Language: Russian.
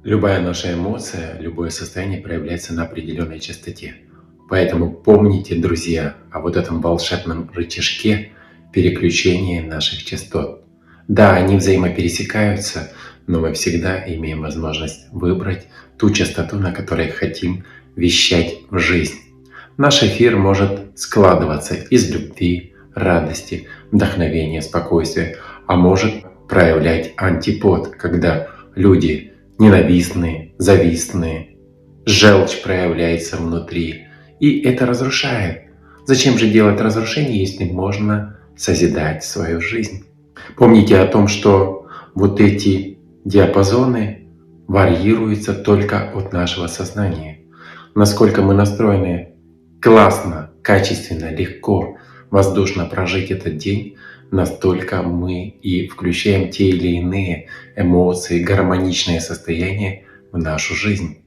Любая наша эмоция, любое состояние проявляется на определенной частоте. Поэтому помните, друзья, о вот этом волшебном рычажке переключения наших частот. Да, они взаимопересекаются, но мы всегда имеем возможность выбрать ту частоту, на которой хотим вещать в жизнь. Наш эфир может складываться из любви, радости, вдохновения, спокойствия, а может проявлять антипод, когда люди ненавистные, завистные, желчь проявляется внутри, и это разрушает. Зачем же делать разрушение, если можно созидать свою жизнь? Помните о том, что вот эти диапазоны варьируются только от нашего сознания. Насколько мы настроены классно, качественно, легко, воздушно прожить этот день, настолько мы и включаем те или иные эмоции, гармоничные состояния в нашу жизнь.